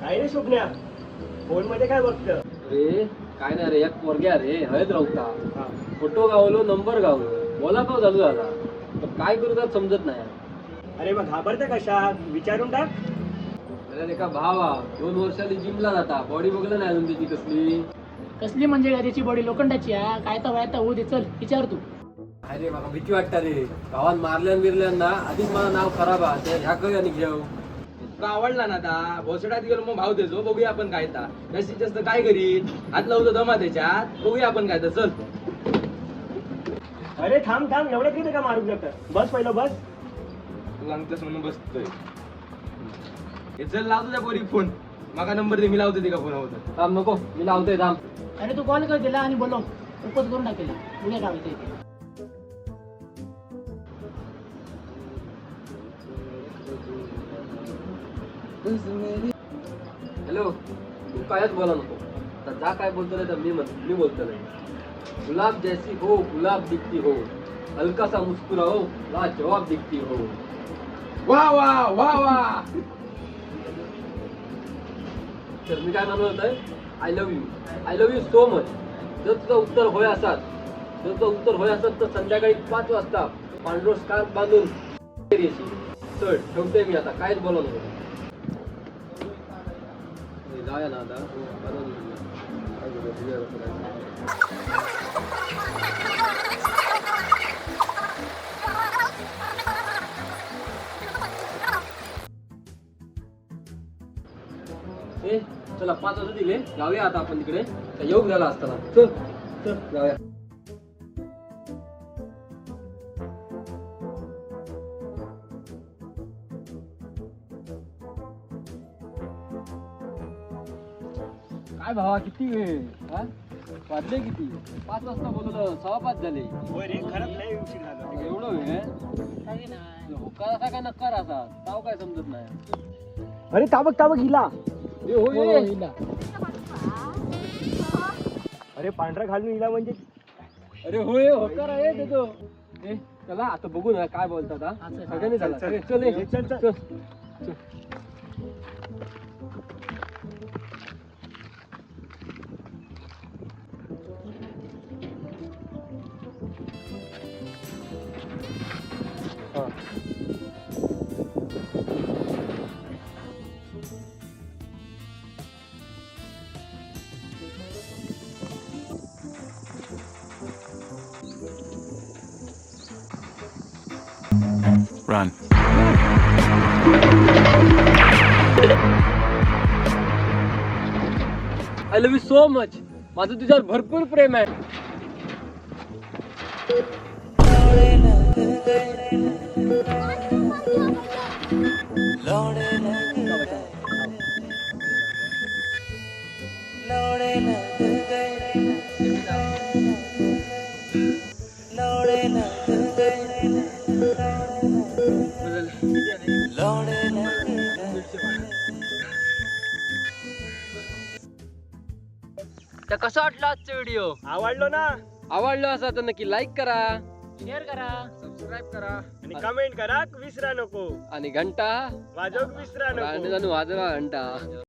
काय रे स्वप्न्या, फोन मध्ये काय बघत? अरे काय नाही रे, एक पोरग्या रे हळद रावता फोटो गावलो, नंबर गावलो, बोला तो चालू झाला, पण काय करू त्यात समजत नाही. अरे मग घाबरता कशा, विचारून टाक. अरे एका भावा 2 वर्षांनी जिमला जाता, बॉडी बघलं नाही अजून त्याची कसली. कसली म्हणजे काय त्याची बॉडी लोखंडाची हा? काय तर वायता होऊ दे, चल विचार तू. अरे मला भीती वाटतं रे, गावात मारल्यान बिरल्यांना आधीच मला नाव खराब आहे, ह्या काही आणि घेऊ. तुका आवडला ना आता भोसड्यात गेलो मग भाव देतो, बघूया आपण काय ता जास्तीत जास्त काय करीत, हात लावतो दमा त्याच्यात, बघूया आपण काय तर. चल अरे थांब थांब, एवढं किती का मारू शकत? बस पहिलं बस. तू सांगतोस म्हणून बसतोय. हे चल लावतो त्या पोरी फोन, मागा नंबर दे, मी लावतो ते का फोन होतं. थांब नको, मी लावतोय थांब. अरे तू कॉल कर दिला आणि बोलव, प्रपोज करून टाकेला उद्या काय होते. हॅलो, तू कायच बोला नको, आता जा काय बोलतो नाही तर मी बोलतो नाही. गुलाब जैसी हो, गुलाब दिखती हो, हल्का सा मुस्कुराओ, लाजवाब दिखती हो. वा वा वा वा. तर मी काय म्हणत होतोय, I love you so much. जर तुझं उत्तर होय असत तर संध्याकाळी 5 वाजता पांढरो स्कार्फ बांधून येशील. चल ठेवतोय मी आता, कायच बोला नको. जाऊया ना आता. चला 5 वाजता दिले, जाऊया आता आपण तिकडे. योग झाला असताना चल चल जाऊया. काय भावा, किती वेळ वाजले किती? 5 वाजता बोलवलं, 5:15 झाले. होय रे, खरंच लय उशीर झाला. एवढं वेळ होकार असा काय नकार असा, ताव काय समजत नाही. अरे ताबक हिला. अरे पांढरा घालून हिला म्हणजे. अरे होय, होकार आहे देतो. चला आता बघू ना काय बोलतात. सगळ्यांनी झाला. चल, चल चल, चल. Run. I love you so much. माझं तुझ्यावर भरपूर प्रेम आहे. तर कसा वाटला आजचा व्हिडिओ? आवडलो ना? आवडलो असा तर नक्की लाईक करा, शेअर करा, सबस्क्राईब करा आणि कमेंट करा, विसरा नको. आणि घंटा वाजवूक विसरा नको. वाजवा घंटा.